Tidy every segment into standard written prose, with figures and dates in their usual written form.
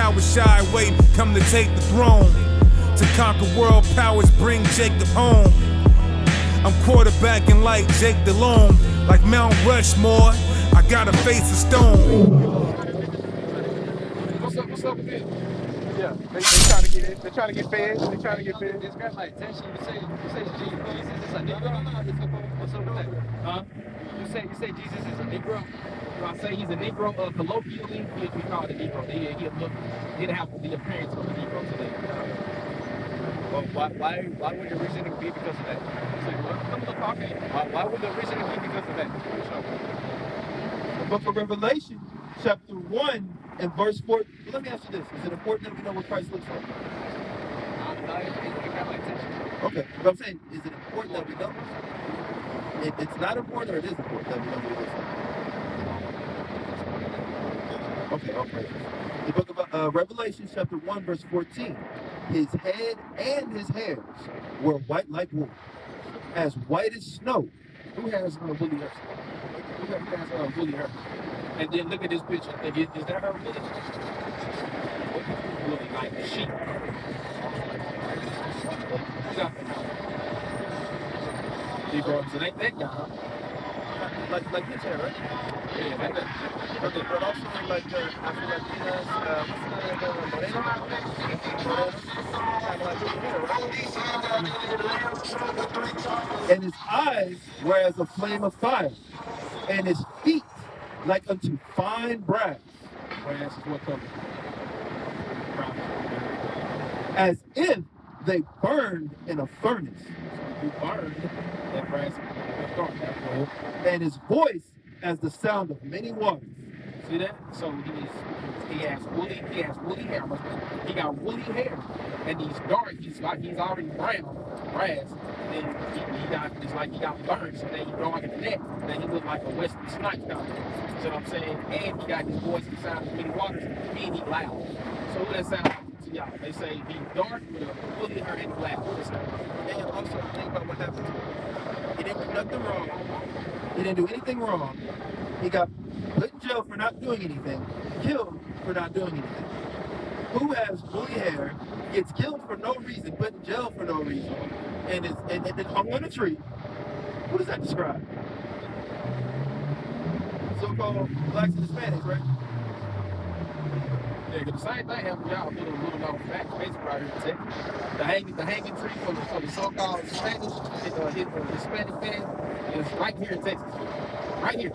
cowards shy away, come to take the throne. To conquer world powers, bring Jacob home. I'm quarterbacking like Jake DeLome, like Mount Rushmore. I gotta face a stone. What's up with this? Yeah, they trying to get it. They're trying to get fed. They're trying to get fed. This grab my attention. You say Jesus is a Negro. What's up with that? Huh? You say Jesus is a Negro. I say he's a Negro. Colloquially, he'd be called a Negro. He'd have the appearance of a Negro today. Well, why would the reasoning be because of that? Say what? Okay. Why would the reasoning be because of that? The book of Revelation, chapter 1 and verse 4. Let me ask you this. Is it important that we know what Christ looks like? It got my attention. Okay. But I'm saying, is it important that we know? It's not important, or it is important that we know what he looks like? Okay. The book of Revelation, chapter 1, verse 14. His head and his hairs were white like wool, as white as snow. Who has woolly hair? Who has woolly hair? And then look at this picture. Is that her woolly? Woolly like a sheep. Negroes, it ain't that guy. Like his hair, right? Yeah, like that. Okay, but also like I feel like he has and his eyes were as a flame of fire, and his feet like unto fine brass. Brass is what color? As if they burned in a furnace. You burned that brass. And his voice as the sound of many waters. See that? So he has woolly hair. He got woolly hair, and he's dark. He's already brown, brass. Then it's like he got burned. So then he dark in the neck. Then he look like a Western snipe guy. See what I'm saying? And he got his voice the sound of many waters. And he loud. So what that sound like to y'all? They say he's dark with a woolly hair and loud. And also think about what happened to him. He didn't do nothing wrong. He didn't do anything wrong. He got put in jail for not doing anything, killed for not doing anything. Who has woolly hair, gets killed for no reason, put in jail for no reason, and hung on a tree? What does that describe? So-called blacks and Hispanics, right? Yeah, the same thing happened y'all little known fact, basically right here in Texas. The hanging tree for the so-called Spanish, Hispanic fan is right here in Texas. Right here.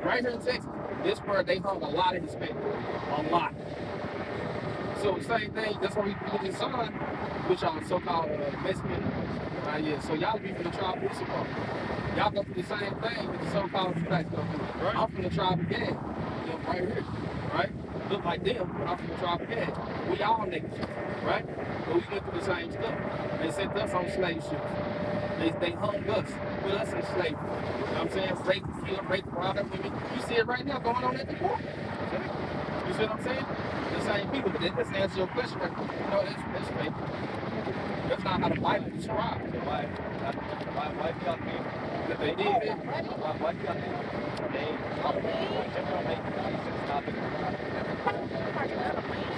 Right here in Texas. This where they hung a lot of Hispanic. A lot. So the same thing, that's why we put this on, which are so-called Mexican. Yeah, so y'all be from the tribe of Issachar. Y'all go through the same thing with the so-called blacks go through. Right. I'm from the tribe of Gad. Right here. Right? Look like them, but I'm from the tribe of Gad. We all niggas, right? But we went through the same stuff. They sent us on slave ships. They hung us, put us in slavery. You know what I'm saying? Rape, kill, rape, rob women. You see it right now going on at the court. You see what I'm saying? The same people, but that doesn't answer your question right now. No, that's fake. That's not how the Bible describes it. Why do y'all think that they did it? Why do y'all think they make decisions not to do it?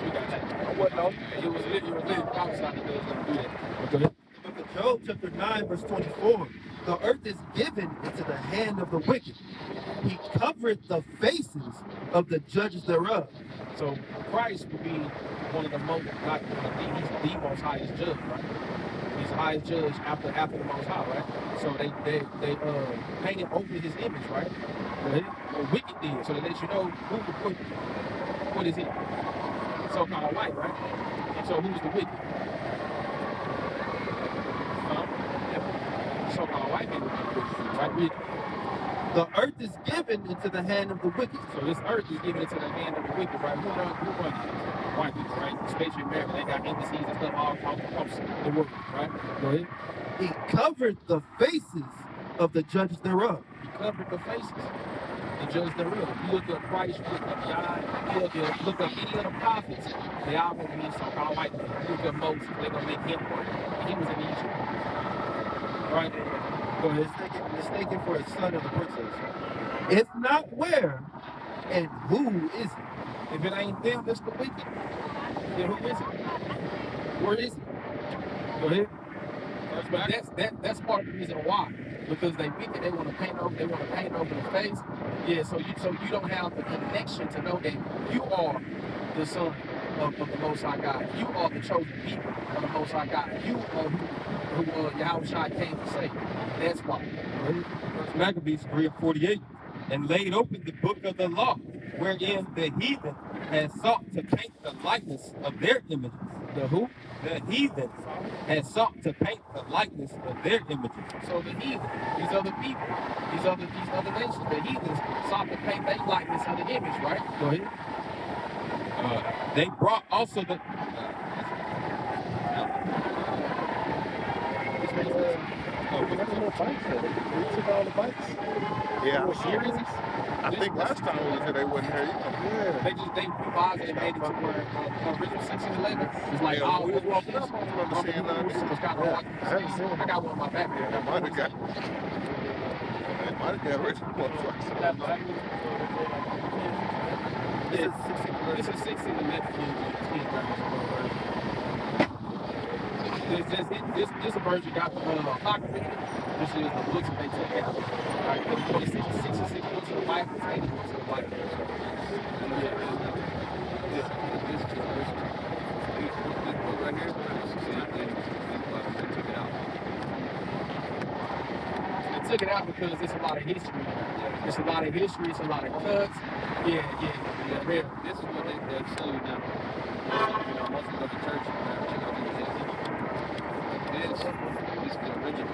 We got that. What, no? It was literally prophesied that they was going to do that. Okay. The book of Job, chapter 9, verse 24. The earth is given into the hand of the wicked. He covered the faces of the judges thereof. So Christ would be one of the most, not he's the most highest judge, right? He's the highest judge after the most high, right? So they painted over his image, right? What wicked did, so they let you know what is he? So-called white, right? And so who's the wicked? So-called white people, right? The earth is given into the hand of the wicked. So this earth is given into the hand of the wicked, right? Who runs white people, right? Especially America, they got embassies and stuff all across the world, right? Go ahead. He covered the faces of the judges thereof. He covered the faces. The judges thereof. You look up Christ, you look up God, you look up any of the prophets, they all gonna be so-called white people. You look up Moses, they're gonna make him white. And he was in Egypt. Right? Go ahead. Mistaken for a son of the princess. If not where, and who is it? If it ain't them, it's the wicked. Then who is it? Where is it? Go ahead. But that's part of the reason why. Because they wicked, they want to paint over the face. Yeah, so you don't have the connection to know that you are the son of the Most High God. You are the chosen people of the Most High God. You are who Yahushua came to save. That's why. First Maccabees 3:48, and laid open the book of the law, wherein the heathen had sought to paint the likeness of their images. The who? The heathen had sought to paint the likeness of their images. So the heathen, these other people, these other nations, the heathens sought to paint their likeness of the image, right? Go ahead. They brought also the Yeah. Serious? I think last time we was here, they wasn't here either. They revised it and made it to where original 1611 is like Yeah, all we was walking up, I don't remember seeing none. was kind of like, I got one in my back there. They might have got original motherfuckers. This is 1611. This version got the Apocrypha. This is the books that they took out. Right? The 66 books of the Bible, 80 books of the Bible. They took it out because it's a lot of history. It's a lot of history, it's a lot of cuts. Yeah. Real. This is what they'll show you now. Once you go to church, this is the original.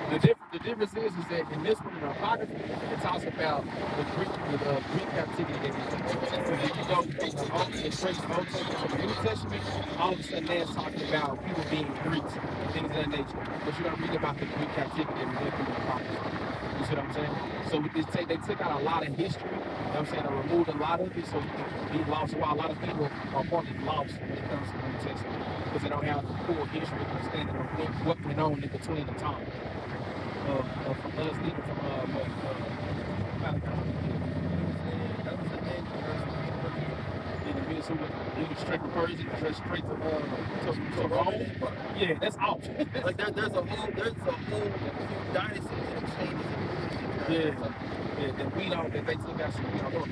The difference is that in this one, in the Apocrypha, it talks about the Greek captivity that we took. So if you go from the Old Testament to the New Testament, all of a sudden that's talking about people being Greeks, things of that nature. But you're going to read about the Greek captivity that we went through in the Apocrypha. You see what I'm saying? So with this they took out a lot of history, you know what I'm saying, and removed a lot of it so you can be lost. While a lot of people are partly lost when it comes to the New Testament because they don't have the full history of understanding of what went on in between the time. From us, even from so we went straight from Persia, straight to Rome. Yeah, that's out. like there's a whole dynasties and exchanges. Yeah, that we don't, that they took out, so we don't know.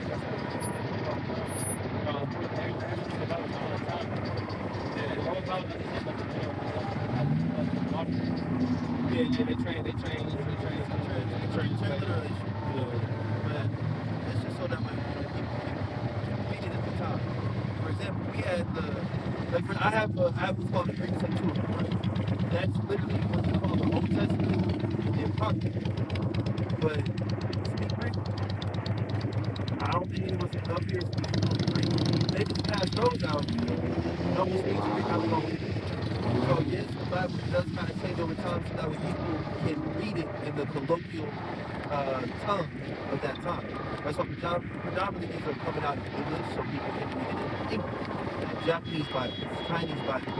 Yeah, they train. Man, it's just so that way people can read it at the top. For example, we had I have what's called the Greek Septuagint, right? That's literally what's called the Old Testament and the Apocrypha. But speak Greek, I don't think anyone's up here speaking Greek. They just pass those out. No one speaks Greek, I don't know. So yes, the Bible does kind of change over time so that way people can read it in the colloquial tongue of that time. That's why predominantly these are coming out in English so people can read it in English. Japanese Bibles, Chinese Bibles,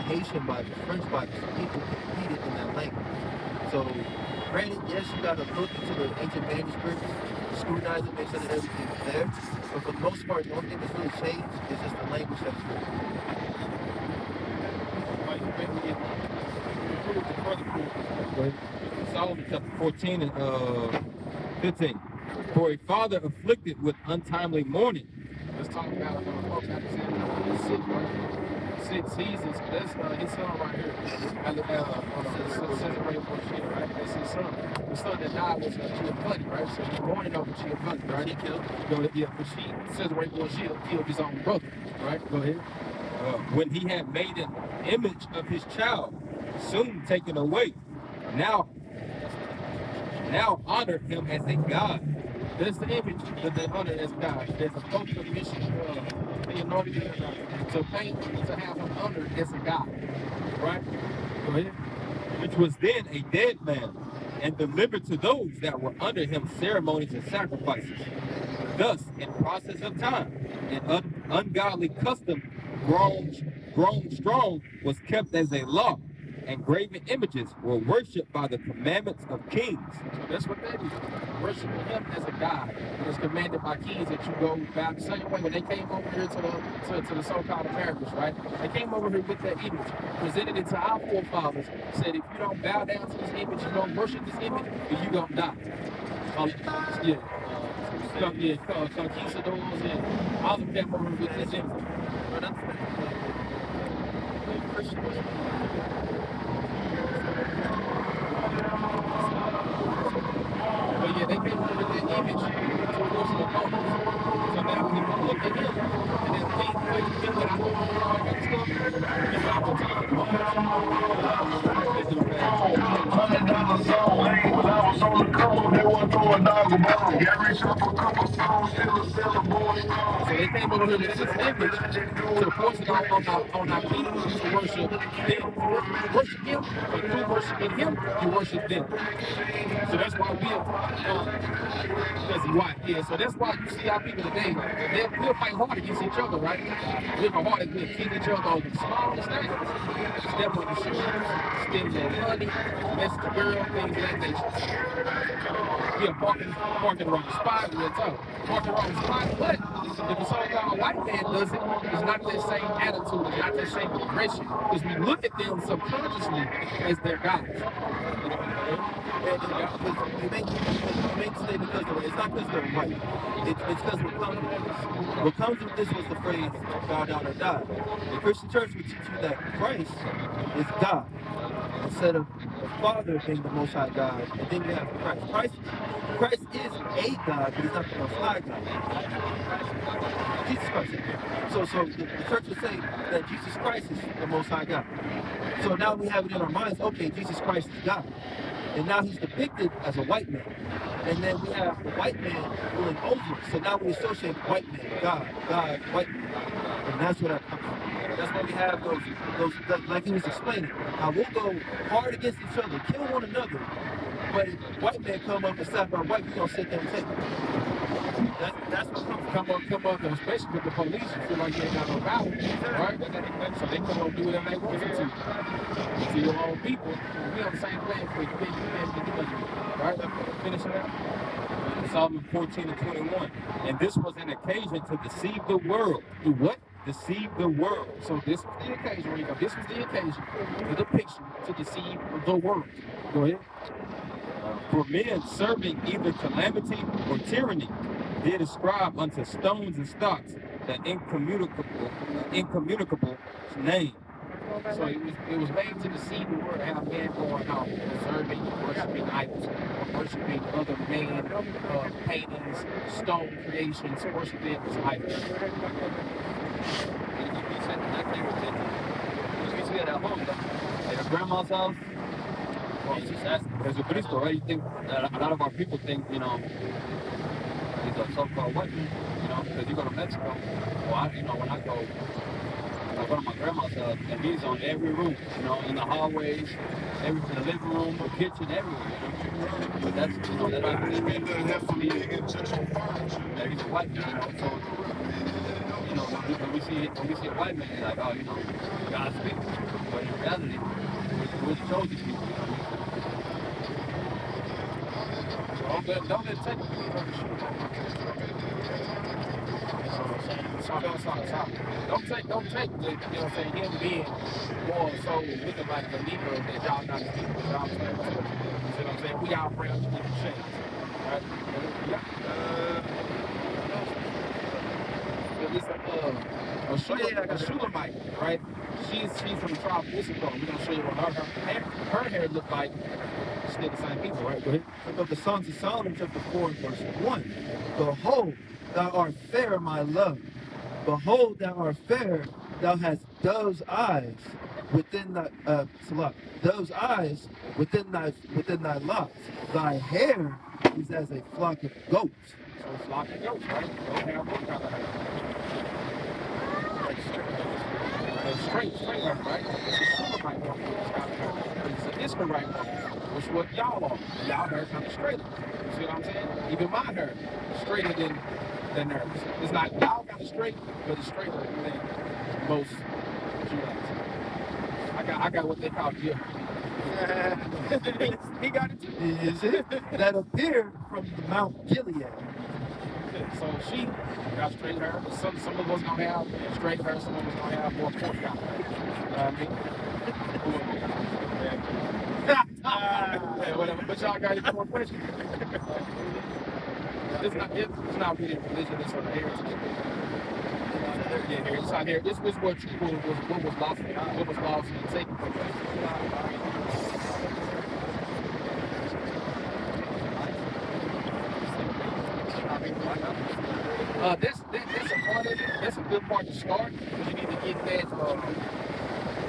Haitian Bibles, French Bibles, so people can read it in that language. So granted, yes, you gotta look into the ancient manuscripts, scrutinize it, make sure that everything's there. But for the most part, the only thing that's really changed is just the language that's written. Solomon chapter 14 and 15. For a father afflicted with untimely mourning. Let's talk about folks have to say six seasons. That's his son right here. Right? That's his son. The son that died was Giovanni, right? So he's mourning over Giovanni, right? He killed. Yeah, but she says right before she killed his own brother, right? Go ahead. When he had made an image of his child, soon taken away. Now honor him as a god. That's the image that they honor as God. There's a cultural mission. They anointed him to paint, to have him honored as a god. Right? Go ahead. Which was then a dead man, and delivered to those that were under him ceremonies and sacrifices. Thus, in process of time, an ungodly custom grown strong was kept as a law, and graven images were worshipped by the commandments of kings. So that's what that is. Worshiping him as a god. It is commanded by kings that you go bow the same way when they came over here to the so-called Americas, right? They came over here with that image, presented it to our forefathers, said if you don't bow down to this image, you don't worship this image, then you gonna die. Conquistadors and all of them came over with this image. But that's the Christians. But yeah, they came over with that image to worship the Moses. So now people look at him and then think that I know all that stuff. It's not the time. $100 song, hey, when I was on the cover, they want to throw a dog a bone. Yeah, reach up a couple songs, still a seller boy. So they came over here with this image to force it on our kings to worship them. Worship him, and through worshiping him, you worship them. So that's why because why? Yeah, so that's why you see our people today, we'll fight hard against each other, right? We'll go hard and we'll kill each other over the smallest things. Step on the shoes, spend their money, mess the girl, things of that nature. Yeah, parking the wrong spot, real tough. Parking the wrong spot, but if a so-called white man does it, it's not that same attitude, it's not that same aggression. Because we look at them subconsciously as their gods. You make today because it's not because they're white. It's because what comes with this. What comes with this was the phrase bow down or die. The Christian church would teach you that Christ is God instead of the Father being the Most High God, and then you have Christ. Christ is a God, but he's not the Most High God. Jesus Christ. So the church would say that Jesus Christ is the Most High God. So now we have it in our minds, okay, Jesus Christ is God. And now he's depicted as a white man. And then we have the white man ruling over us. So now we associate white man, God, white man. And that's where that comes from. That's why we have those like he was explaining, how we'll go hard against each other, kill one another, but if white men come up and slap our white, we're gonna sit there and take it. That's what comes from. Come up, especially with the police, you feel like you ain't got no power, right? So they come up and do whatever they want to your own people. We on the same plan for you. You can't do nothing. Right? Finish it out. Psalm 14:21. And this was an occasion to deceive the world. Do what? Deceive the world. So this was the occasion, Rico. This was the occasion, the depiction to deceive the world. Go ahead. For men serving either calamity or tyranny did ascribe unto stones and stocks the incommunicable name. So it was made to deceive the world, have men going out serving, worshiping idols, worshiping other man paintings, stone creations, worshiping idols. You see it at home, at your grandma's house. Jesucristo, right? You think a lot of our people think, you know, he's a so-called white man, you know, because you go to Mexico. Well, when I go to my grandma's house, and he's on every roof, you know, in the hallways, in the living room, the kitchen, everywhere, you know. But that's, you know, that I believe that he's a white man, you know. So, you know, when we see a white man, he's like, oh, you know, God's people. But in reality, we're the chosen people, you know. Don't let take me on the shoe. Don't take the, you know what I'm saying, him being more so looking like the Negro that y'all not speaking. You know what I'm saying? You see what I'm saying? We all brown to different shades. Right? A Shulamite, right? She's from the tribe of Issachar. We're gonna show you what her hair looked like. Still the same people, right? Go ahead. Of the Songs of Solomon, chapter 4 and verse 1. Behold, thou art fair, my love. Behold, thou art fair. Thou hast dove's eyes within thy dove's eyes within thy locks. Thy hair is as a flock of goats. So a flock of goats, right? Goat hair, what kind of hair? Straight hair, right? It's a Shulamite woman. It's an Israelite woman. Which is what y'all are. Y'all hair kind of straighter. You see what I'm saying? Even my hair straighter than theirs. It's not y'all kind of straight, but it's straighter than most Israelites. I got what they call Jill. he got it too. Is it? That appeared from the Mount Gilead. So she got straight hair. Some of us gonna have straight hair. Some of us gonna have more pork chop. You know what I mean? Yeah, whatever. But y'all got any more questions? It's not really religion. It's on the heritage. Yeah, here. It's not here. This was what was lost. What was lost and taken from us. That's a part of it. That's a good part to start because you need to get that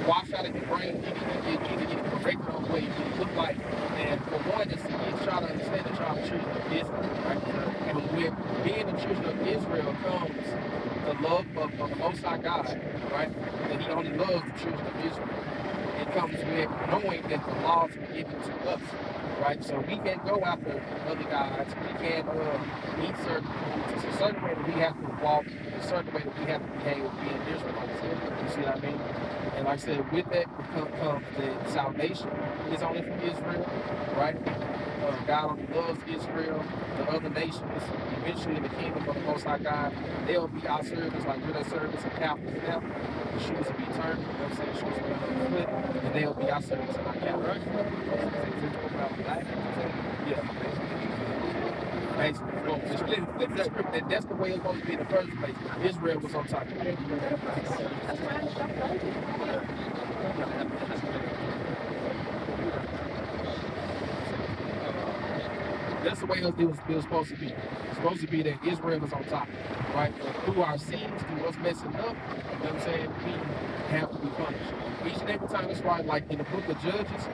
wash out of your brain. You need to get it corrected on the way you look like. And for one, is to get y'all to understand that y'all are children of Israel, right? And with being the children of Israel comes the love of the Most High God, right? That He only loves the children of Israel. It comes with knowing that the laws were given to us, right? So we can't go after other gods. We can't eat certain foods. It's a certain way that we have to walk. A certain way that we have to behave being Israelites. You see what I mean? And like I said, with that comes that salvation is only from Israel, right? God only loves Israel. The other nations, eventually the kingdom of the Most High God, they'll be our servants, like we're their servants in capital F. The shoes will be turned, you know what I'm saying? Shoes will be on the foot, and they'll be our servants in our capital. Yeah. Basically, well, just flip the script. That's the way it's supposed to be in the first place. Israel was on top of it. That's the way it was supposed to be. It's supposed to be that Israel was on top, right? Through our sins, through us messing up, you know what I'm saying? We have to be punished. Each and every time, that's why, like in the book of Judges,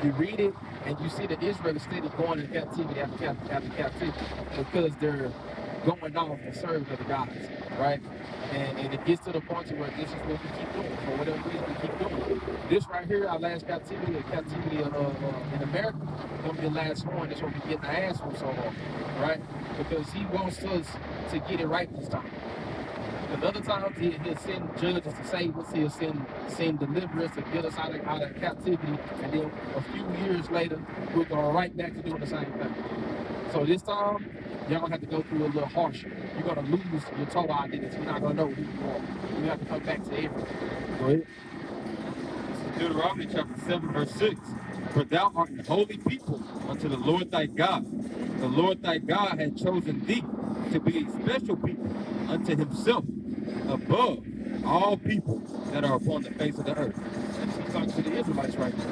you read it and you see that Israel is steady going into captivity after captivity because they're going off and serving other gods, right? And it gets to the point to where this is what we keep doing. For whatever reason, we keep doing it. This right here, our last captivity, the captivity in America, gonna be the last one. That's what we getting our ass from so long, right? Because He wants us to get it right this time. Another time, he'll send judges to save us. He'll send deliverers to get us out of captivity. And then a few years later, we're going right back to doing the same thing. So this time, y'all gonna have to go through a little harsher. You're gonna lose your total identity. You're not gonna know who you are. You have to come back to everything. Go ahead. This is Deuteronomy chapter 7, verse 6. For thou art a holy people unto the Lord thy God. The Lord thy God hath chosen thee to be a special people unto Himself, above all people that are upon the face of the earth. And He's talking to the Israelites right now.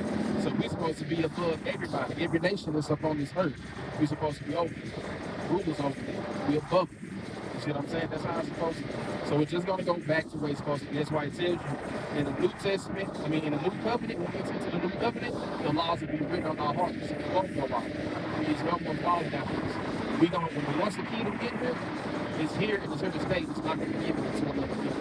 So we're supposed to be above everybody. Every nation that's up on this earth, we're supposed to be over them. Rulers over them. We're above them. You see what I'm saying? That's how it's supposed to be. So it's just going to go back to where it's supposed to be. That's why it tells you in the New Testament, in the New Covenant, when we enter into the New Covenant, the laws will be written on our hearts. So we won't go off. There's no more falling after this. When once the kingdom get here, it's here and it's here to stay. It's not going to be given to another people.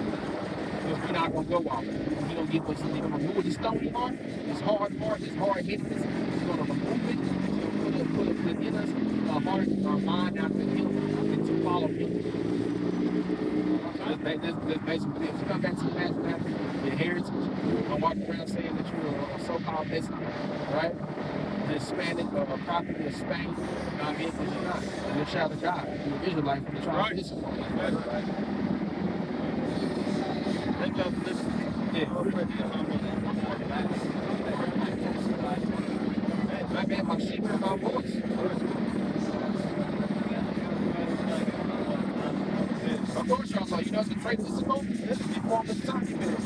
Because we're not going to go off. He don't give us, He's going to remove the stony heart, his hard heart, his hard-headedness. He's going to remove it. He's going to put in us our heart, our mind after Him, and to follow Him. That's basically it. You come back to the past, your heritage. Don't walk around saying that you're a so-called Mexican, right? Hispanic or a property of Spain. You know what I mean? Because you're not. You're a child of God. You're an Israelite from the tribe of Issachar. Thank y'all for listening. Yeah. My man, my sheep heard my voice. Of course, y'all know. You know, it's the trade this is going before the time you been.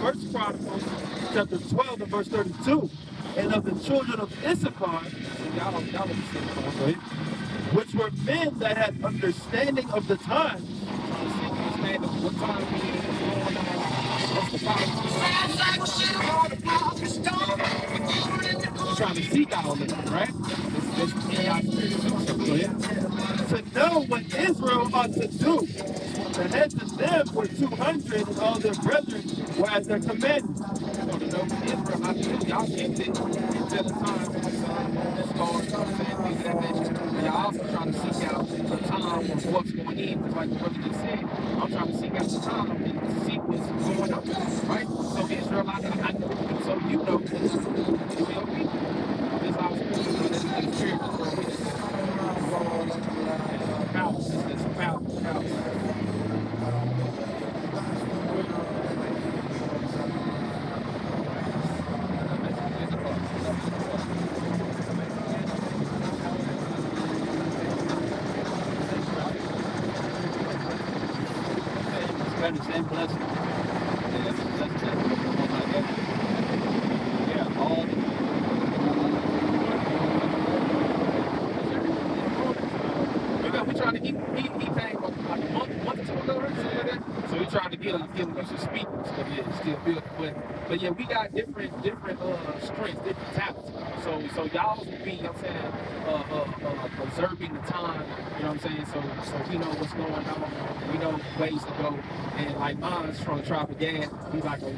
First Chronicles, chapter 12 and verse 32. And of the children of Issachar, which were men that had understanding of the times. Understand what time it is, what's going on, what's the politics see y'all living, right? It's in y'all spirit. Go ahead. To know what Israel ought to do. The heads of them were 200, and all their brethren were at their commandments. So to know what Israel ought to do, y'all getting it until the time when the sun, moon, and stars, you know what I'm saying, things of that nature. But y'all also trying to seek out the time of what's going in, because like the brother just said, I'm trying to seek out the time and to see what's going on, right? So Israel, I know, so you know, you be obedient. This our spirit, you know, this spirit is where we just power, it's power, power. Spend the same blessing. Yeah, the blessing that the Most High gave you. Yeah, all the We trying to he came like a month or two ago, right? Something like that. So we trying to get him used to speaking. So yeah, still building. But yeah, we got different strengths, different talents. So y'all will be, you know what I'm saying, observing the time, you know what I'm saying? So we know what's going on, we know ways to go. And like mine's from the tribe of Gad, we like a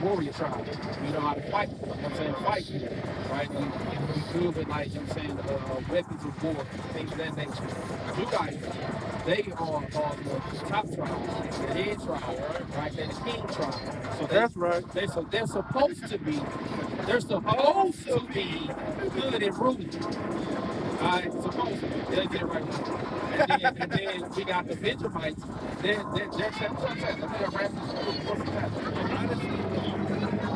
warrior tribe. We know how to fight, you know what I'm saying, fight, right? We good with like, you know what I'm saying, weapons of war, things of that nature. You guys, they are the top tribe, the head tribe, right? They're the king tribe. So That's right. they're supposed to be good at ruling. All right, supposed to be. They'll get it right now. And then we got the Benjamites. They're what's that? They're rappers. What's that? Honestly,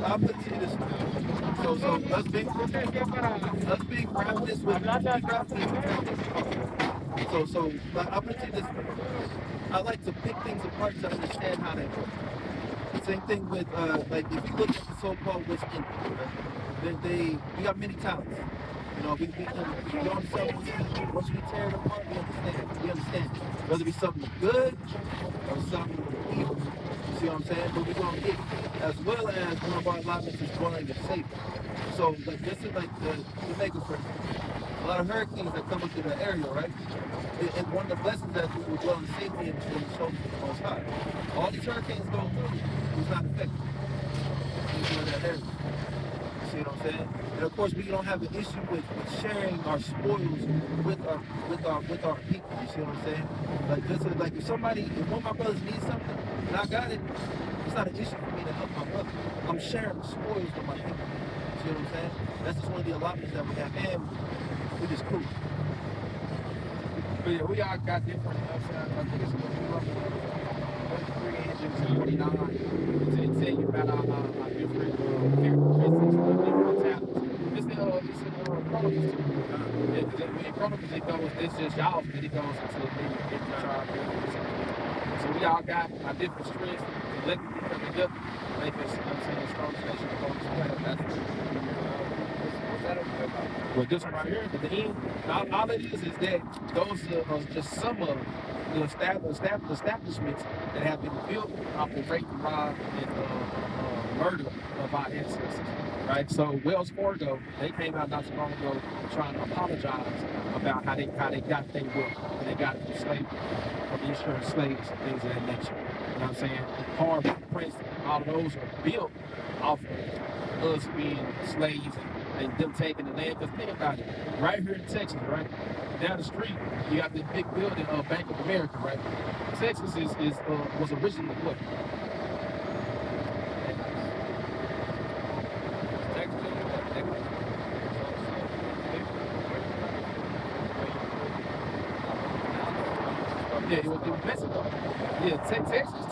I'll put it to you this way. So us being ravenous with so I'll put it to you this way. I like to pick things apart to understand how they work. Same thing with like if you look at the so-called West Indians, right? We got many talents. You know, we can go on self once we tear it apart, we understand. Whether it be something good or something evil. You see what I'm saying? But we're gonna get it. As well as one of our allotments is dwelling in safety. So like this is like the Jamaica, for example. A lot of hurricanes that come into the area, right? And one of the blessings that we will dwell in safety in the shoulders of the Most High. All these hurricanes go through, it's not affected. Into that area. You see what I'm saying? And of course, we don't have an issue with sharing our spoils with our people. You see what I'm saying? Like this is like if one of my brothers needs something and I got it, it's not an issue for me to help my brother. I'm sharing the spoils with my people. You see what I'm saying? That's just one of the allotments that we have, and we just cool. But yeah, we all got different, you know what I'm saying? I think it's roughly 3 engines and 49 to tell you about our different characteristics, our different talents. It's in Chronicles too. Yeah, because in Chronicles it goes, it's just y'all, but it goes into the different tribe. So we all got our different strengths, collectively come together, make us, you know what I'm saying, strong nation of focus. What's that over there about? Well, this one right here, at the end, all it is that those are just some of the establishments that have been built off the rape, rob, and murder of our ancestors, right? So Wells Fargo, they came out not too long ago trying to apologize about how they got their wealth, and they got it from slavery, from insurance slaves and things of that nature. You know what I'm saying? Harvard, Princeton, all of those are built off of us being slaves and them taking the land. Because think about it, right here in Texas, right? Down the street, you got this big building of Bank of America, right? Texas was originally what? Yeah, it was Mexico. Yeah, Texas,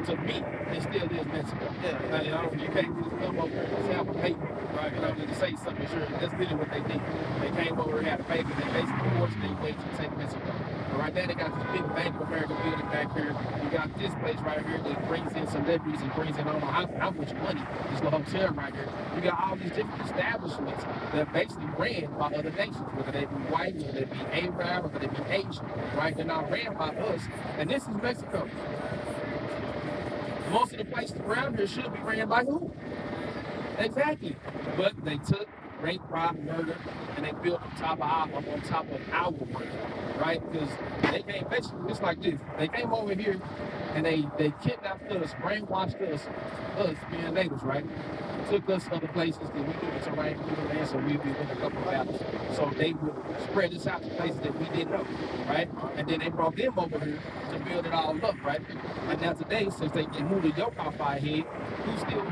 to me, it still is Mexico. Yeah, you know, you can't just come over and just have a paper, right? You know, to say something, sure, that's really what they did. They came over and had a paper, they basically forced their way to take Mexico. But right now, they got this big Bank of America building back here. You got this place right here that brings in celebrities and brings in, I don't know how much money, this little hotel right here. You got all these different establishments that are basically ran by other nations, whether they be white, whether they be Arab, whether they be Asian, right? They're not ran by us. And this is Mexico. Most of the places around here should be ran by who? Exactly. But they took rape, rob, murder, and they built on top of our work, right? Because they came basically it's like this. They came over here and they kidnapped us, brainwashed us being natives, right? Took us other places that we knew the terrain, we knew the land, so we'd be in a couple of battles. So they would spread us out to places that we didn't know, right? And then they brought them over here to build it all up, right? And now today, since they moved the yoke off our head, who's still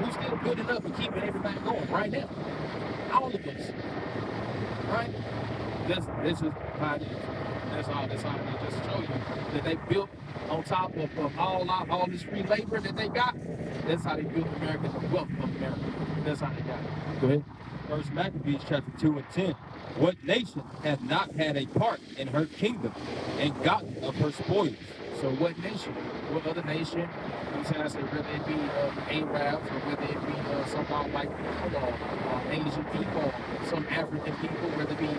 building up and keeping everything going right now? All of us, right? This is how it is. That's all it is. Just to show you that they built on top of all this free labor that they got. That's how they built America, the wealth of America. That's how they got it. Go ahead. First Maccabees chapter 2 and 10. What nation hath not had a part in her kingdom and gotten of her spoils? So what nation? What other nation? You know what I'm saying? I said whether it be Arabs or whether it be someone like Asian people, some African people, whether it be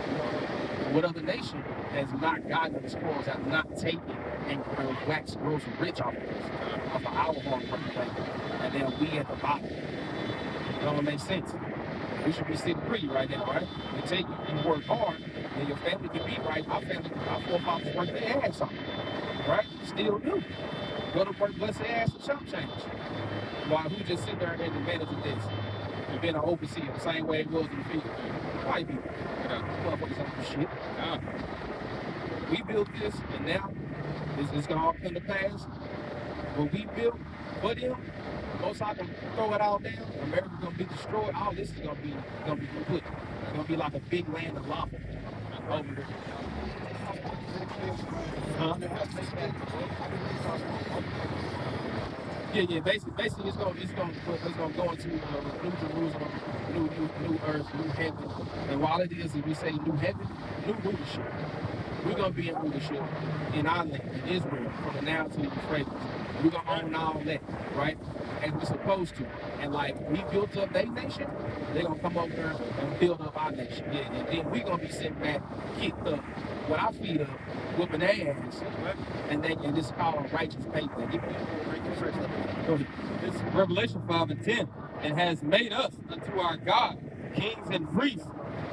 what other nation has not gotten the spoils, have not taken and waxed gross rich off of us, off of our hard work, and then we at the bottom. It don't make sense. We should be sitting pretty right now, right? They take you work hard, and your family can be right. Our forefathers worked their ass off, right? Still do. Go to work, bless their ass for chump change. While who just sit there and advantage of this? And being an overseer, the same way it was in the field. White people. Motherfuckers don't do shit. We built this, and now it's gonna all come to pass. What we built for them, most I can throw it all down. America's gonna be destroyed. All this is gonna be put. It's gonna be like a big land of lava over here. Huh? Yeah. Basically, it's gonna go into New Jerusalem, new earth, new heaven. And while it is we say new heaven, new rulership. We're gonna be in rulership in our land, in Israel, from the Nile to the Euphrates. We're gonna own all that, right? As we're supposed to. And like we built up their nation, they're gonna come over there and build up our nation. Yeah, and then we're gonna be sitting back, kicked up with our feet up, whooping their ass, and this is called righteous payback. Go ahead. This is Revelation 5 and 10. And has made us unto our God kings and priests,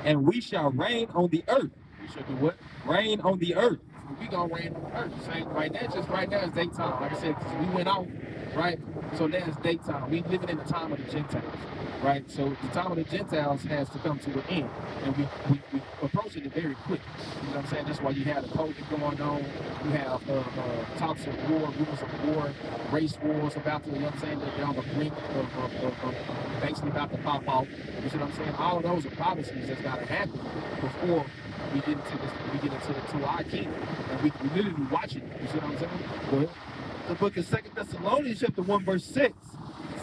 and we shall reign on the earth. We should do what? Reign on the earth. We gonna reign on the earth. Same right now is daytime. Like I said, we went out, right? So now it's daytime. We living in the time of the Gentiles, right? So the time of the Gentiles has to come to an end, and we approaching it very quick. You know what I'm saying? That's why you have the COVID going on. You have talks of war, rumors of war, race wars about to. You know what I'm saying? They're on the brink of basically about to pop off. You see what I'm saying? All of those are prophecies that's got to happen before we get into this. We get into our kingdom, and we literally watch it. You see what I'm saying? Go ahead. The book of 2 Thessalonians chapter 1 verse 6.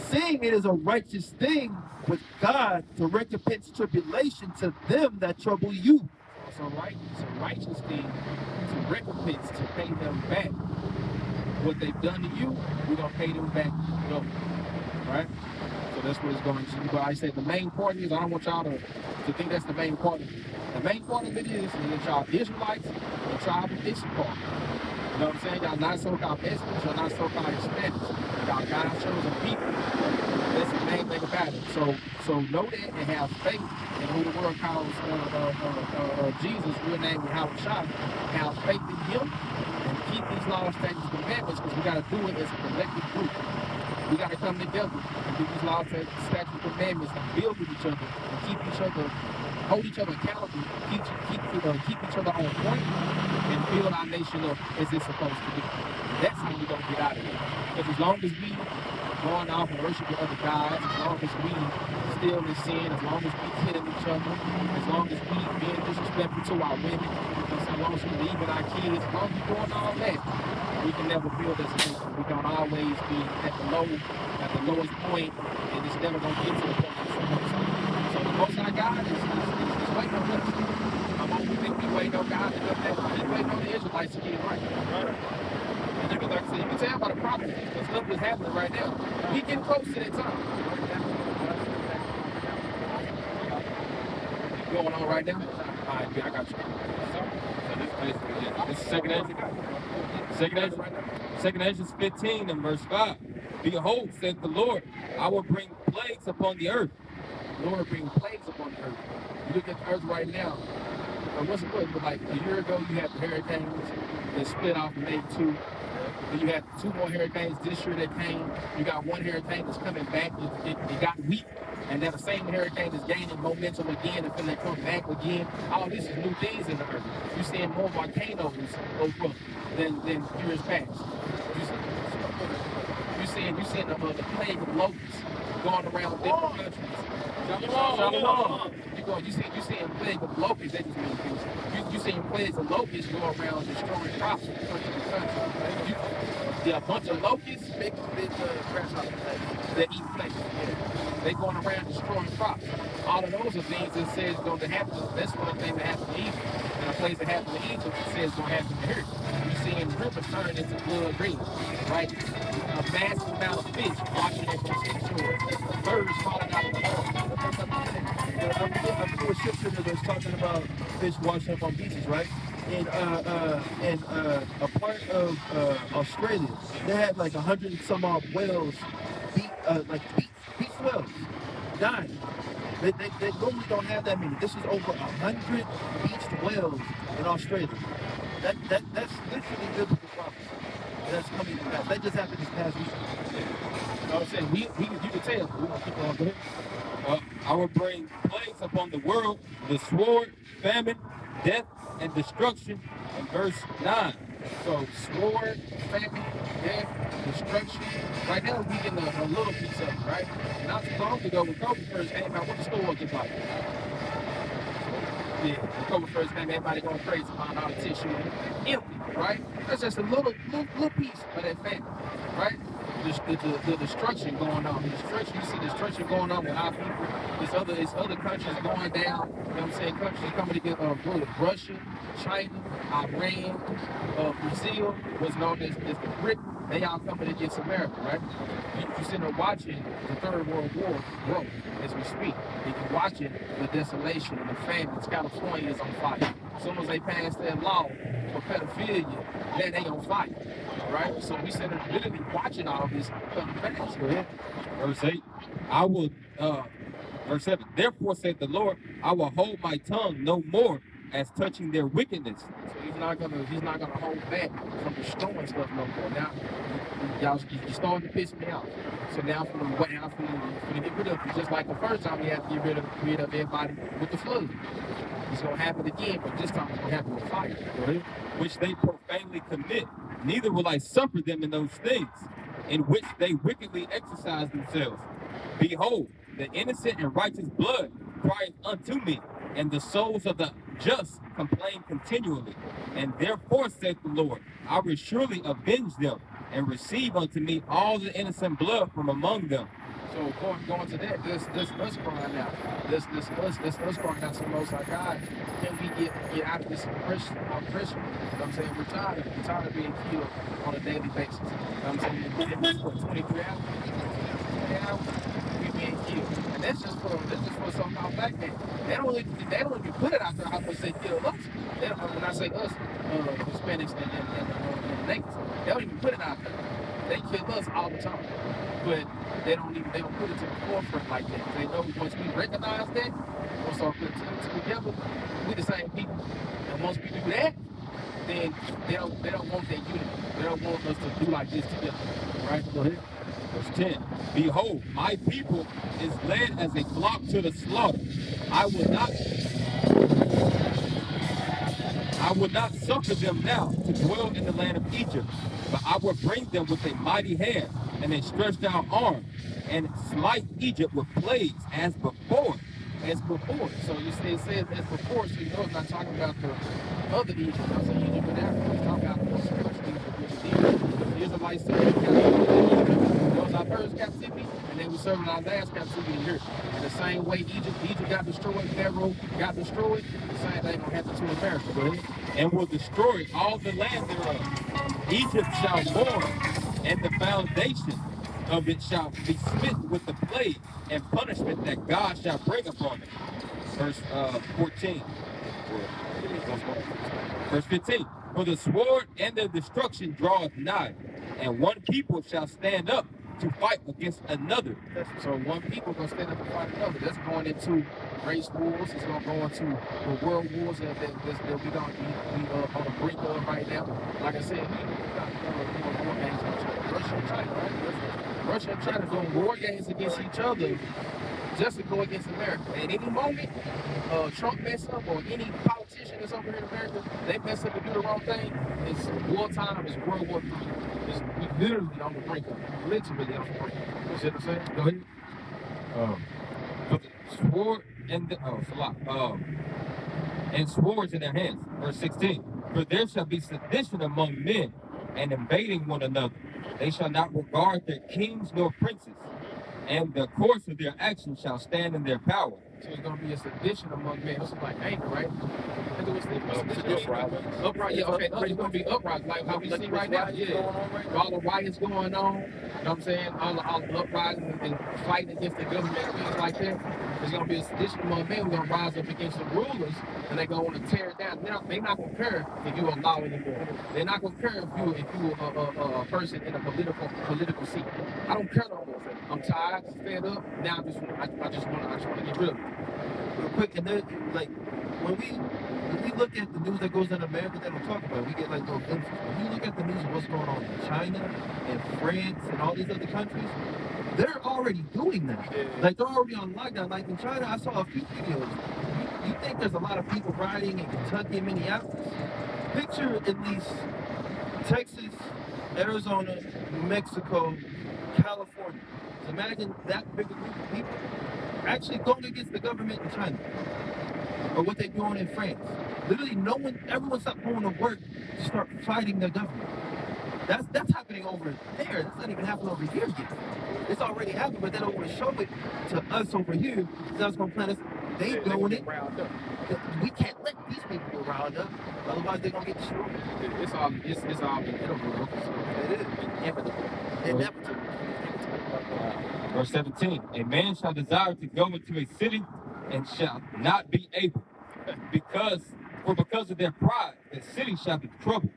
Seeing it is a righteous thing with God to recompense tribulation to them that trouble you. It's a righteous thing to recompense, to pay them back. What they've done to you, we're gonna pay them back. Right? So that's what it's going to be. But I said the main part is, I don't want y'all to think that's the main part of it. The main part of it is that y'all Israelites, the tribe of Issachar. You know what I'm saying? Y'all not so-called Mexicans, y'all not so-called Hispanics. Y'all God's chosen people. That's the main thing about it. So know that and have faith in who the world calls Jesus, real name is Issachar. Have faith in him and keep these laws, statutes, commandments, because we got to do it as a collective group. We got to come together and do these laws, statutes, commandments, and build with each other and keep each other, hold each other accountable, keep each other on point, and build our nation up as it's supposed to be. That's how we don't get out of here. Because as long as we going off and worshiping other gods, as long as we still in sin, as long as we killing each other, as long as we being disrespectful to our women, as long as we leaving our kids, as long as we doing all that, we can never build as a nation. We can always be at the lowest point, and it's never gonna get to the point. So the Most High God is waiting on us. We think we waiting on God to come back. He's waiting on the Israelites to get it right. And you can, like I said, you can tell by the prophecies because stuff is happening right now. We getting close to that time. Going on right now? All right, good, I got you. This is Second Ezra 15 and verse 5. Behold, said the Lord, I will bring plagues upon the earth, Lord bring plagues upon the earth. You look at the earth right now. What's it was? But like a year ago, you had the hurricanes that split off and made two. Then you had 2 more hurricanes this year that came. You got 1 hurricane that's coming back. It got weak. And then the same hurricane is gaining momentum again and finna come back again. All this is new things in the earth. You're seeing more volcanoes over than years past. You're seeing the plague of locusts going around different countries. Shalom. You seeing plague of locusts. That just means peace. You seeing plagues of locusts go around destroying crops from country to country. There are a bunch of locusts, big grasshoppers that eat flesh. They going around destroying crops. All of those are things that says going to happen. That's one of the things that happened to Egypt. And a place that happened to Egypt that says going to happen to here. You're seeing rivers turn into blood red, right? A massive amount of fish washing up on seashore. Birds falling out of the water. I'm doing a scripture that was talking about fish washing up on beaches, right? In a part of Australia, they had like 100 and some odd whales, beach whales, dying. They normally don't have that many. This is over 100 beached whales in Australia. That's literally biblical prophecy. That's coming to pass. That just happened this past week. You know what I'm saying? You can tell. We're gonna keep on going. I will bring plagues upon the world, the sword, famine, death, and destruction. In verse 9. So sword, famine, death, destruction. Right now we getting a little piece of it, right? Not too long ago when COVID first came out, what the store looked like? Yeah, when COVID first came, everybody going crazy about all the tissue empty, right? That's just a little piece of that famine, right? The destruction going on. The destruction, you see destruction going on with our people. It's other countries going down. You know what I'm saying? Countries coming to get Russia, China, Iran, Brazil, what's known as the BRIC. They all coming against America, right? You're sitting there watching the Third World War grow as we speak. And you're watching the desolation and the famine. California is on fire. As soon as they pass that law for pedophilia, then they on fire, right? So we sit there literally watching all of this come to pass. Go ahead. Verse 8. Verse 7. Therefore saith the Lord, I will hold my tongue no more as touching their wickedness. So he's not gonna hold back from destroying stuff no more. Now, you starting to piss me off. So now I'm gonna get rid of you. Just like the first time we had to get rid of everybody with the flood. It's gonna happen again, but this time it's gonna happen with fire. Which they profanely commit. Neither will I suffer them in those things, in which they wickedly exercise themselves. Behold, the innocent and righteous blood crieth unto me, and the souls of the just complain continually. And therefore, saith the Lord, I will surely avenge them, and receive unto me all the innocent blood from among them. So going to that, this us crying out. This us crying out to the Most High God. Can we get out of this oppression? You know what I'm saying? We're tired of being killed on a daily basis. You know what I'm saying? What, 23 hours? 20 hours? We being killed. And that's just for so-called black men. They don't even put it out there how much they kill us. They don't, when I say us, Hispanics and natives, they don't even put it out there. They kill us all the time. But they don't put it to the forefront like that. They know once we recognize that, we'll start putting two together, we the same people. And once we do that, then they don't want that unity. They don't want us to do like this together. Right? Go ahead. Verse 10. Behold, my people is led as a flock to the slaughter. I will not suffer them now to dwell in the land of Egypt, but I will bring them with a mighty hand and a stretched out arm, and smite Egypt with plagues as before. As before. So you say it says as before, so you know it's not talking about the other Egypt. I'm saying Egypt in Africa. It's talking about the most Egypt. The Israelites took captivity in Egypt. That was our first captivity, and they were serving our last captivity here. And the same way Egypt got destroyed, Pharaoh got destroyed, the same thing gonna happen to America. Go ahead. And will destroy all the land thereof. Egypt shall mourn, and the foundation of it shall be smitten with the plague and punishment that God shall bring upon it. Verse 14. Verse 15. For the sword and the destruction draweth nigh, and one people shall stand up to fight against another. So one people gonna stand up and fight another. That's going into race wars. It's gonna go into the world wars that we gonna be on the brink of right now. Like I said, we got war games in China. Russia and China, right? Russia and China doing war games against each other just to go against America. At any moment, Trump mess up or any politician that's over here in America, they mess up and do the wrong thing. It's wartime. It's World War III. We literally on the brink of it. Literally on the brink. You see what I'm saying? Go ahead. With the sword in the and swords in their hands. Verse 16. For there shall be sedition among men, and invading one another. They shall not regard their kings nor princes, and the course of their actions shall stand in their power. So it's gonna be a sedition among men. This is like anger, right? Upright, yeah, okay. It's gonna be upright, like how we see right now. Yeah, all the riots going on. You know what I'm saying? All the uprisings and fighting against the government, things like that. There's gonna be a sedition among men. We're gonna rise up against the rulers, and they're gonna want to tear it down. They're not gonna care if you allow anymore. They're not gonna care if you a person in a political seat. I don't care no more. I'm tired, fed up. Now I just want to get rid of it. Real quick, and then like when we look at the news that goes in America, they don't talk about it. We get like little glimpses. When you look at the news of what's going on in China and France and all these other countries, they're already doing that. Like they're already on lockdown. Like in China, I saw a few videos. You think there's a lot of people rioting in Kentucky and Minneapolis? Picture at least Texas, Arizona, New Mexico, California. So imagine that big a group of people actually going against the government in China, or what they're doing in France. Literally, everyone stopped going to work to start fighting the government. That's happening over there. That's not even happening over here yet. It's already happened, but they don't want to show it to us over here. That's gonna plan us. They doing it. We can't let these people go round up, otherwise they're gonna get destroyed. It's all inevitable. It is inevitable. Verse 17. A man shall desire to go into a city and shall not be able, because of their pride, the city shall be troubled,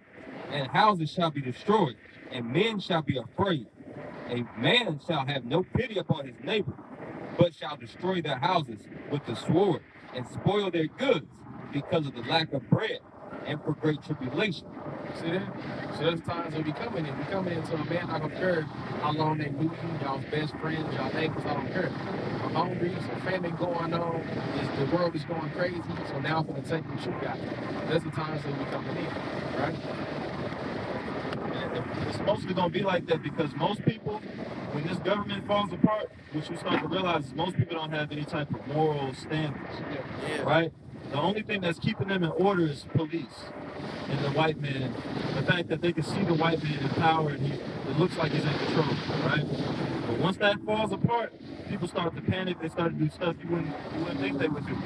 and houses shall be destroyed, and men shall be afraid. A man shall have no pity upon his neighbor, but shall destroy their houses with the sword, and spoil their goods, because of the lack of bread, and for great tribulation. See that? So there's times when we coming into a man, I don't care how long they knew you, y'all's best friends, y'all neighbors, I don't care. I'm hungry, some famine going on, the world is going crazy, so now I'm gonna take what you got. That's the times that we coming in, right? It's mostly going to be like that because most people, when this government falls apart, what you start to realize is most people don't have any type of moral standards, right? The only thing that's keeping them in order is police and the white man. The fact that they can see the white man in power and it looks like he's in control, right? But once that falls apart, people start to panic. They start to do stuff you wouldn't think they would do,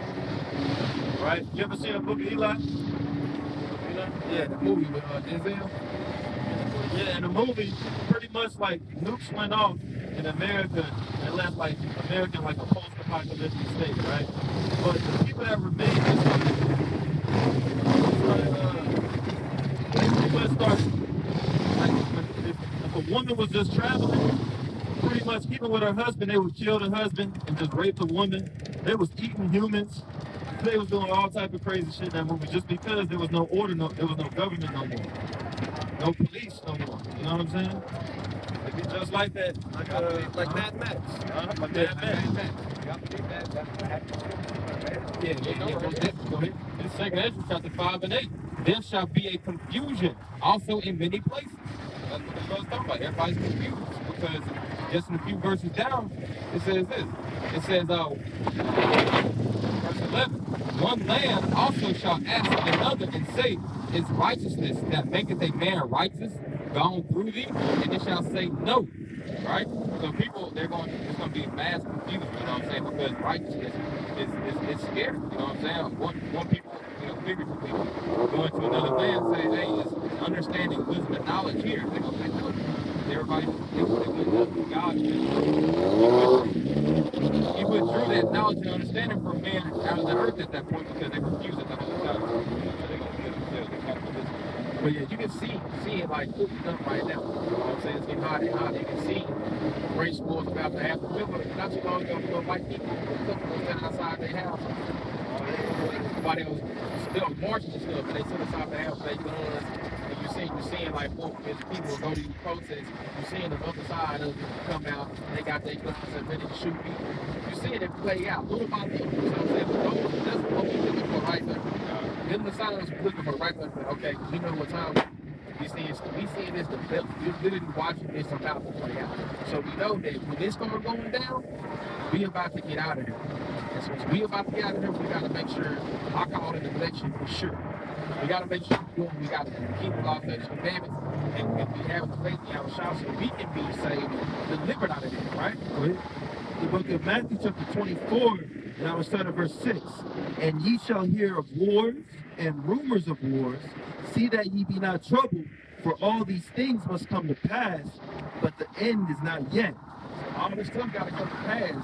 right? You ever seen a book of Eli? Yeah, the movie with Denzel. Yeah, in the movie, pretty much like nukes went off in America and left like America like a post-apocalyptic state, right? But the people that remained if a woman was just traveling, pretty much even with her husband, they would kill the husband and just rape the woman. They was eating humans. They was doing all type of crazy shit in that movie just because there was no order, there was no government no more. No police no more. You know what I'm saying? It'd be just like that. Like Mad Max. Like Mad Max. Go ahead. In 2 Ezra chapter 5 and 8. There shall be a confusion also in many places. That's what the Lord's talking about. Everybody's confused because just in a few verses down, it says this. It says, verse 11, one land also shall ask another and say, is righteousness that maketh a man righteous gone through thee? And it shall say no. Right? So people, there's going to be mass confusion, you know what I'm saying? Because righteousness is scary, you know what I'm saying? One people, figuratively, go into another land and say, hey, it's understanding, wisdom, and knowledge here. They're going to say no. Everybody thinks they went to God. He withdrew that knowledge and understanding from man out of the earth at that point because they refused it the whole time. So they're going to get themselves. But yeah, you can see it like cooking up right now. You know what I'm saying? It's getting hotter and hotter. You can see race wars about to happen. Remember, not too long ago, white people was standing outside their house while they was still marching and stuff, but they sit outside the house, they guns, and you're seeing like more as people go to these protests, you're seeing the other side of it come out, they got their guns and ready to shoot people. You're seeing it play out little by little. You know what I'm saying? But that's what we're looking for right now. Them the signs we're looking for right now. Okay, we know what time we seeing this develop. We're literally watching this about to play out. So we know that when this starts going down, we about to get out of here. And so as we about to get out of here, we got to make sure, I call it an election for sure. We got to make sure we got to keep the law, statutes, and commandments, and we have the faith in our shop so we can be saved and delivered out of it, right? Go ahead. The book of Matthew chapter 24, and I will start at verse 6. And ye shall hear of wars and rumors of wars. See that ye be not troubled, for all these things must come to pass, but the end is not yet. All this stuff got to come to pass,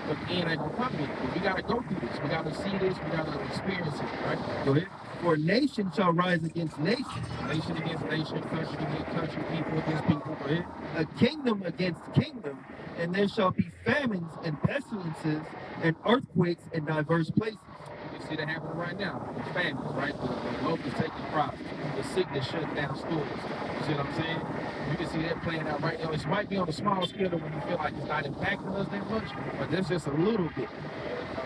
but the end ain't gonna come yet. We got to go through this. We got to see this. We got to experience it, right? Go ahead. For nation shall rise against nation. Nation against nation, country against country, people against people. Go ahead. A kingdom against kingdom, and there shall be famines and pestilences and earthquakes in diverse places. You can see that happening right now. The famines, right? The locusts taking crops. The sickness shutting down stores. You see what I'm saying? You can see that playing out right now. It might be on a small scale when you feel like it's not impacting us that much, but there's just a little bit.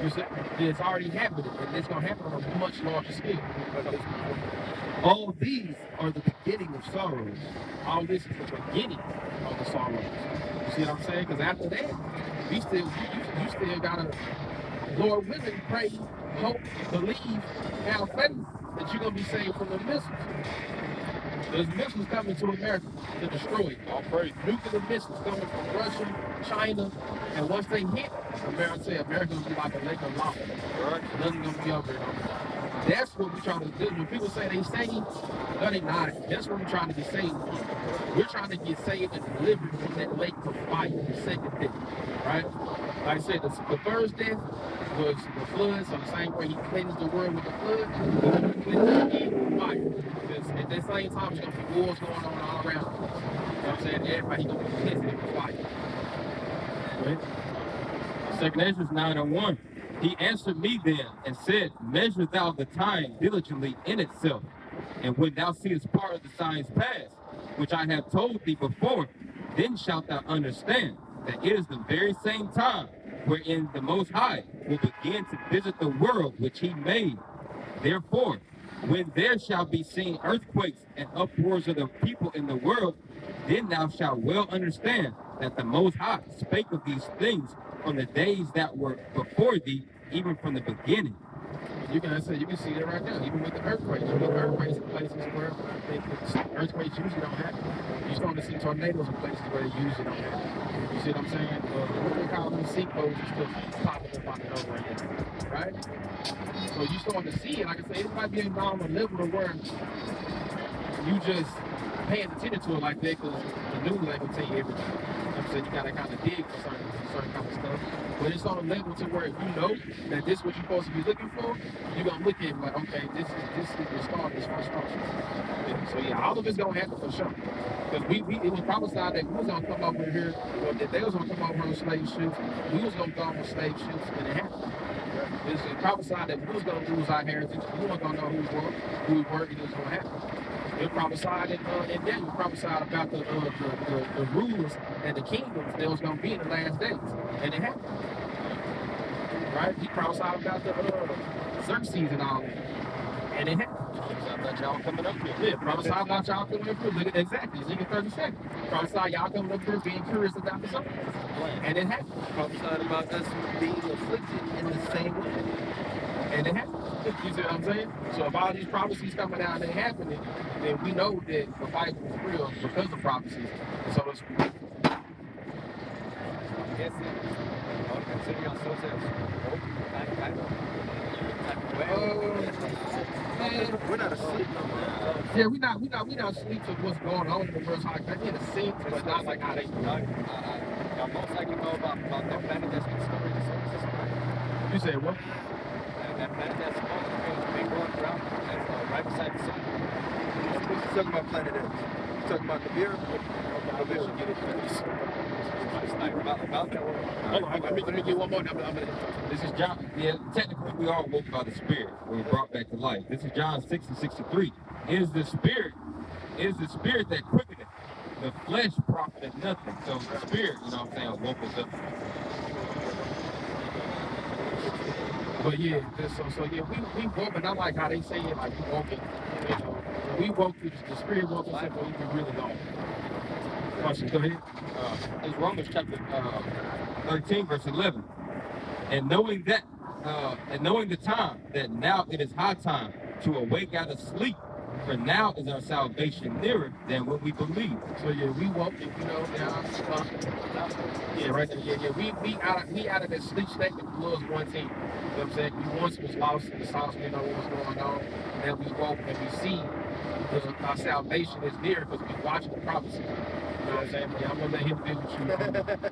You see, it's already happening, and it's going to happen on a much larger scale. All these are the beginning of sorrows. All this is the beginning of the sorrows. You see what I'm saying? Because after that, you still got to, Lord willing, pray, hope, believe, have faith that you're going to be saved from the missiles. There's missiles coming to America to destroy it. All praise. Nuclear missiles coming from Russia, China, and once they hit, America's gonna be like a lake of lava. Right? Nothing's gonna be over there. That's what we're trying to do. When people say they saved, no, they not. That's what we're trying to get saved from. We're trying to get saved and delivered from that lake of fire, the second death. Right? Like I said, the first death was the flood, so the same way he cleansed the world with the flood, he's gonna cleanse it again with fire. Because at that same time, there's gonna be wars going on all around us. You know what I'm saying? Everybody gonna be tested with fire. Right? 2 Ezra 9:1. He answered me then and said, measure thou the time diligently in itself, and when thou seest part of the signs pass, which I have told thee before, then shalt thou understand that it is the very same time wherein the Most High will begin to visit the world which he made. Therefore, when there shall be seen earthquakes and uproars of the people in the world, then thou shalt well understand that the Most High spake of these things from the days that were before thee, even from the beginning. You can see that right now, even with the earthquakes. You get earthquakes in places where earthquakes usually don't happen. You're starting to see tornadoes in places where they usually don't happen. You see what I'm saying? What they call them sinkholes and stuff popping up out of nowhere, right? So you starting to see it. Like I say, it might be on a level of where you just paying attention to it like that because the news ain't gonna tell you everything. You know what I'm saying? You gotta kind of dig for certain kind of stuff. But it's on a level to where if you know that this is what you're supposed to be looking for, you're gonna look at it like, okay, this is the start of this construction. So yeah, all of it's gonna happen for sure. Because it was prophesied that we was gonna come over here, or that they was gonna come over on slave ships, we was gonna go on slave ships, and it happened. It's prophesied that we was gonna lose our heritage, we weren't gonna know who we were, and it was gonna happen. It prophesied and Daniel prophesied about the rulers and the kingdoms that was going to be in the last days. And it happened. Right? He prophesied about the Xerxes and all that. And it happened. Prophesied about y'all coming up here. Yeah, prophesied about y'all coming up here. Look at exactly. Ezekiel 37. Prophesied y'all coming up here being curious about the something. And it happened. Prophesied about us being afflicted in the same way. And it happened. You see what I'm saying? So if all these prophecies coming out and they happening, then we know that the Bible is real because of prophecies. So it's considering ourselves as we're not asleep. yeah, we not asleep to what's going on in the world. Like in a sense, but not like how they do. Y'all most likely know about that planet that's been stored in the solar system. You said what? That planet that's supposed to be going around that's right beside the sun. talking about planet X. He's talking about Nibiru. Nibiru. Get it. About that one. Hold on, let me get one more. This is John. Yeah, technically we are woke by the Spirit. We're brought back to life. This is John 6:63. Is the Spirit that quickeneth? The flesh profiteth nothing. So the Spirit, you know what I'm saying, woke us up. But yeah, so yeah, we woke, and I like how they say it, like we woke it, you know. We woke it, the Spirit woke us up, but we really don't. Watch it, go ahead. It's Romans chapter 13, verse 11. And knowing that, and knowing the time, that now it is high time to awake out of sleep, for now is our salvation nearer than what we believe. So yeah, we woke it, you know, now, yeah, right there, yeah. We out of that sleep state that we was one team. You know what I'm saying? We once was lost in the sauce, we know what was going on. Now we woke and we see our salvation is near because we watching the prophecy. You know what I'm saying? But yeah, I'm gonna let him deal with you.